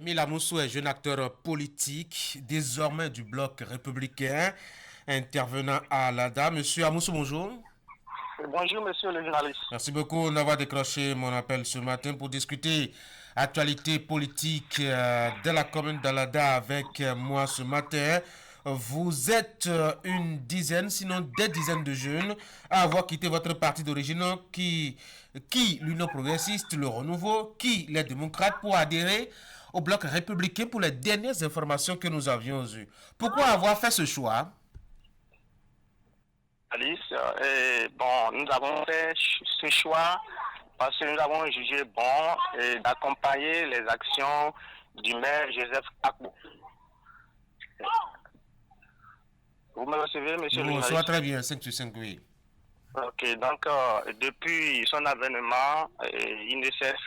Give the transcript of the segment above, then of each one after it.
Émile Amoussou est jeune acteur politique, désormais du bloc républicain, intervenant à l'ADA. Monsieur Amoussou, bonjour. Bonjour, monsieur le journaliste. Merci beaucoup d'avoir décroché mon appel ce matin pour discuter actualité politique de la commune d'Alada avec moi ce matin. Vous êtes une dizaine, sinon des dizaines de jeunes à avoir quitté votre parti d'origine qui l'Union progressiste, le Renouveau, qui les démocrates pour adhérer au bloc républicain pour les dernières informations que nous avions eues. Pourquoi avoir fait ce choix? Alice, bon, nous avons fait ce choix parce que nous avons jugé bon d'accompagner les actions du maire Joseph Kakou. Vous me recevez, monsieur le Bon, soit journaliste? très bien, 5 sur 5, oui. Ok, donc depuis son avènement, il ne cesse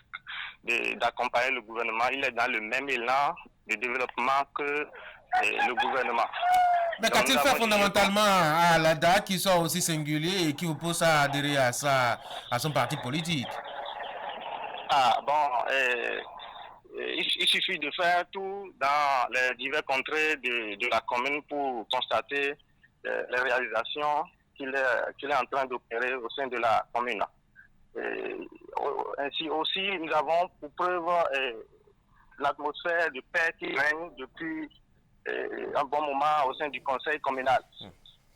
d'accompagner le gouvernement. Il est dans le même élan de développement que le gouvernement. Mais Donc qu'a-t-il nous fait avons jugé bon. fondamentalement à l'ADA qui soit aussi singulier et qui vous pousse à adhérer à son parti politique? Ah, bon, il suffit de faire tout dans les diverses contrées de la commune pour constater les réalisations qu'il est en train d'opérer au sein de la commune. Ainsi aussi, nous avons pour preuve l'atmosphère de paix qui règne depuis un bon moment au sein du conseil communal.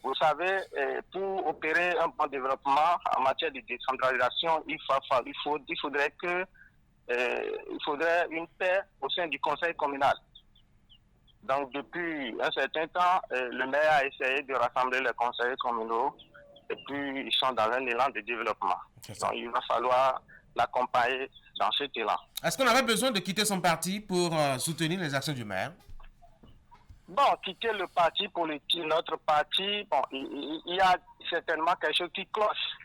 Vous savez, pour opérer un bon développement en matière de décentralisation, il faudrait une paix au sein du conseil communal. Donc, depuis un certain temps, le maire a essayé de rassembler les conseillers communaux et puis ils sont dans un élan de développement. Donc, il va falloir l'accompagner dans cet élan. Est-ce qu'on avait besoin de quitter son parti pour soutenir les actions du maire? Bon, quitter le parti politique, notre parti, bon, il y a certainement quelque chose qui cloche.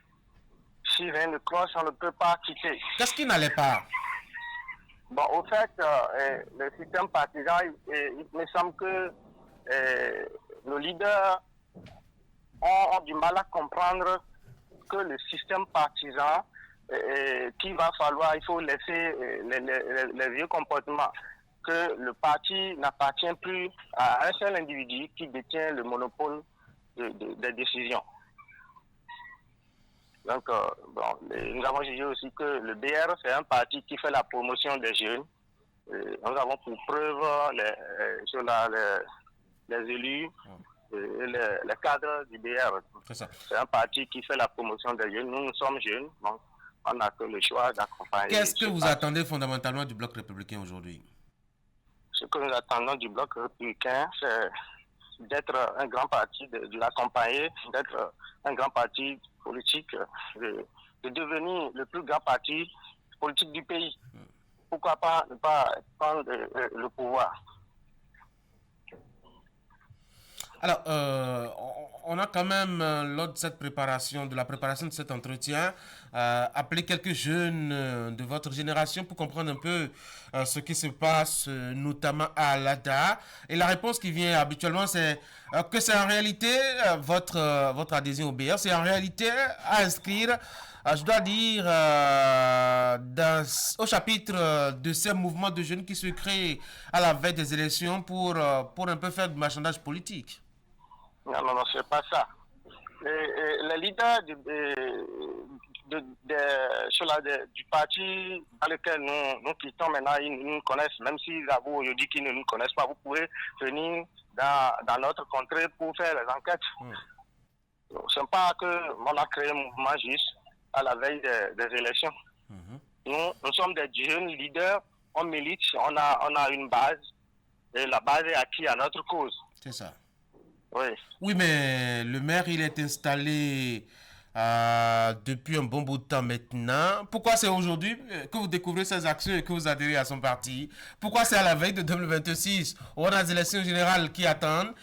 Si rien ne cloche, on ne peut pas quitter. Qu'est-ce qui n'allait pas? Bon, au fait, le système partisan, il me semble que nos leaders ont du mal à comprendre que le système partisan, qu'il va falloir, il faut laisser les vieux comportements, que le parti n'appartient plus à un seul individu qui détient le monopole des décisions. Donc, nous avons jugé aussi que le BR, c'est un parti qui fait la promotion des jeunes. Nous avons pour preuve les élus et les cadres du BR. C'est un parti qui fait la promotion des jeunes. Nous sommes jeunes, donc on n'a que le choix d'accompagner. Qu'est-ce que vous attendez fondamentalement du bloc républicain aujourd'hui? Ce que nous attendons du bloc républicain, c'est d'être un grand parti, de l'accompagner, d'être un grand parti politique, de devenir le plus grand parti politique du pays. Pourquoi pas ne pas prendre le pouvoir? Alors, on a quand même, lors de cette préparation, de la préparation de cet entretien, appelé quelques jeunes de votre génération pour comprendre un peu ce qui se passe, notamment à l'ADA. Et la réponse qui vient habituellement, c'est que c'est en réalité votre adhésion au BR, c'est en réalité à inscrire, je dois dire, au chapitre de ces mouvements de jeunes qui se créent à la veille des élections pour un peu faire du marchandage politique. Non, c'est pas ça. Les leaders du parti dans lequel nous quittons maintenant, ils nous connaissent, même s'ils avouent aujourd'hui qu'ils ne nous connaissent pas. Vous pouvez venir dans notre contrée pour faire les enquêtes. Ce n'est pas qu'on a créé un mouvement juste à la veille des élections. Nous sommes des jeunes leaders, on milite, on a une base, et la base est acquise à notre cause. C'est ça. Oui. Oui, mais le maire, il est installé depuis un bon bout de temps maintenant. Pourquoi c'est aujourd'hui que vous découvrez ses actions et que vous adhérez à son parti? Pourquoi c'est à la veille de 2026, où on a des élections générales qui attendent,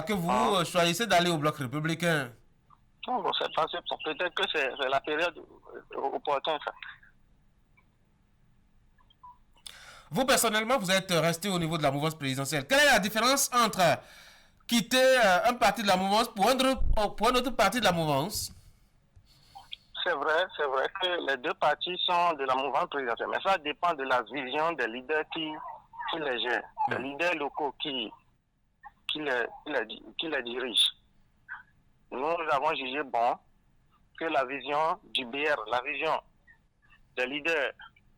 que vous choisissez d'aller au bloc républicain? Non, bon, c'est pas peut-être que c'est la période opportune, ça. Vous, personnellement, vous êtes resté au niveau de la mouvance présidentielle. Quelle est la différence entre quitter un parti de la mouvance pour un autre parti de la mouvance? C'est vrai que les deux partis sont de la mouvance présidentielle, mais ça dépend de la vision des leaders qui les gèrent, les leaders locaux qui les dirigent. Nous avons jugé bon que la vision du BR, la vision des leaders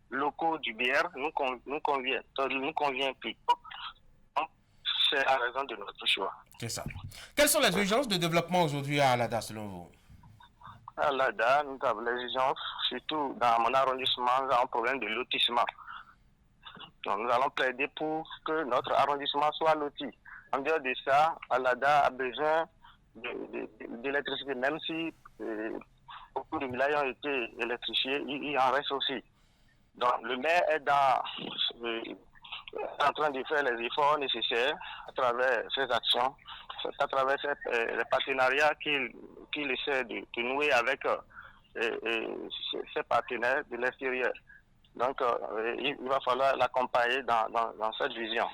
locaux du BR nous convient plus. C'est la raison de notre choix. C'est ça. Quelles sont les urgences de développement aujourd'hui à Alada, selon vous? À Alada, nous avons les urgences, surtout dans mon arrondissement, nous avons un problème de lotissement. Donc, nous allons plaider pour que notre arrondissement soit loti. En dehors de ça, Alada a besoin d'électricité, même si beaucoup de villages ont été électrifiés, il en reste aussi. Donc, le maire est en train de faire les efforts nécessaires à travers ses actions, à travers les partenariats qu'il essaie de nouer avec ses partenaires de l'extérieur. Donc, il va falloir l'accompagner dans cette vision.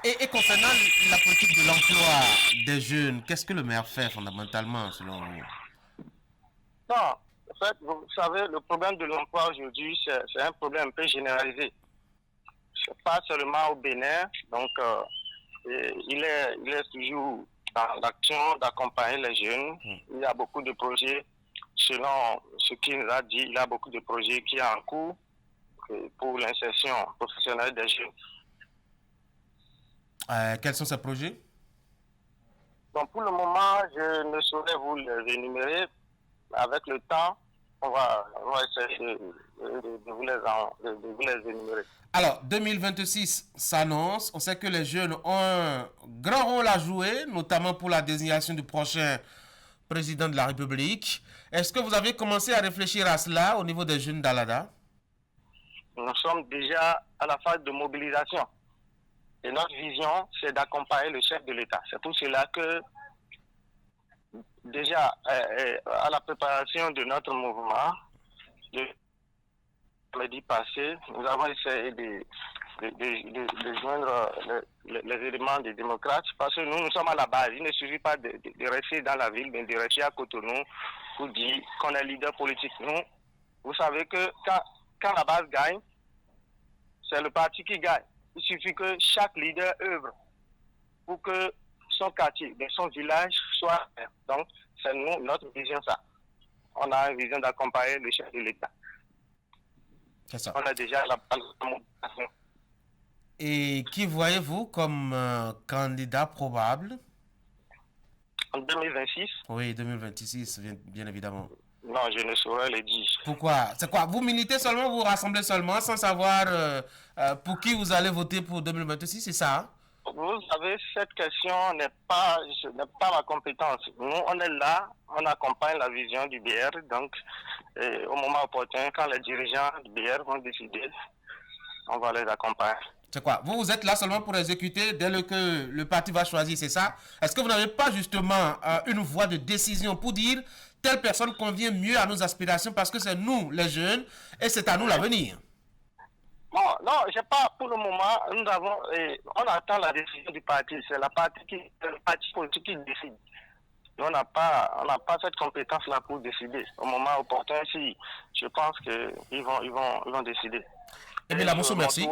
Et concernant la politique de l'emploi des jeunes, qu'est-ce que le maire fait fondamentalement, selon vous? Non, en fait, vous savez, le problème de l'emploi aujourd'hui, c'est un problème un peu généralisé. C'est pas seulement au Bénin, donc il est toujours dans l'action d'accompagner les jeunes. Il y a beaucoup de projets, selon ce qu'il nous a dit, il y a beaucoup de projets qui sont en cours pour l'insertion professionnelle des jeunes. Quels sont ces projets? Donc pour le moment, je ne saurais vous les énumérer. Avec le temps, on va essayer de vous les énumérer. Alors, 2026 s'annonce. On sait que les jeunes ont un grand rôle à jouer, notamment pour la désignation du prochain président de la République. Est-ce que vous avez commencé à réfléchir à cela au niveau des jeunes d'Alada? Nous sommes déjà à la phase de mobilisation. Et notre vision, c'est d'accompagner le chef de l'État. C'est pour cela que, déjà, à la préparation de notre mouvement, le mercredi passé, nous avons essayé de joindre les éléments des démocrates, parce que nous sommes à la base. Il ne suffit pas de rester dans la ville, mais de rester à Cotonou pour dire qu'on est leader politique. Nous, vous savez que quand la base gagne, c'est le parti qui gagne. Il suffit que chaque leader œuvre pour que son quartier, son village soit. Donc, c'est notre vision, ça. On a une vision d'accompagner le chef de l'État. C'est ça. On a déjà la mobilisation. Et qui voyez-vous comme candidat probable? En 2026? Oui, 2026, bien évidemment. Non, je ne saurais le dire. Pourquoi? C'est quoi? Vous militez seulement, vous rassemblez seulement, sans savoir pour qui vous allez voter pour 2026, c'est ça? Hein? Vous savez, cette question n'est pas ma compétence. Nous, on est là, on accompagne la vision du BR. Donc, au moment opportun, quand les dirigeants du BR vont décider, on va les accompagner. C'est quoi? Vous êtes là seulement pour exécuter dès que le parti va choisir, c'est ça? Est-ce que vous n'avez pas justement une voie de décision pour dire telle personne convient mieux à nos aspirations parce que c'est nous, les jeunes, et c'est à nous l'avenir? Non, j'ai pas, pour le moment, on attend la décision du parti. C'est le parti politique qui décide. On n'a pas cette compétence-là pour décider. Au moment opportun, si je pense qu'ils vont décider. Émile Amoussou, merci.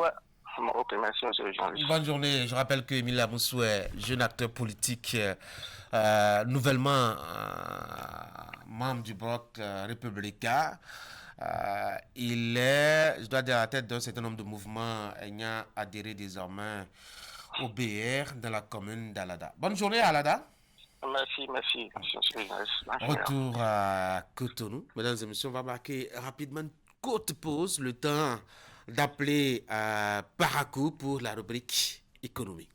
Ok, merci, monsieur le journaliste. Bonne journée. Je rappelle que Émile Amoussou est jeune acteur politique, nouvellement membre du bloc républicain. Il est, je dois dire, à la tête d'un certain nombre de mouvements ayant adhéré désormais au BR dans la commune d'Alada. Bonne journée à Alada. Merci, monsieur le journaliste. Retour à Cotonou. Mesdames et messieurs, on va marquer rapidement une courte pause, le temps d'appeler Parakou pour la rubrique économie.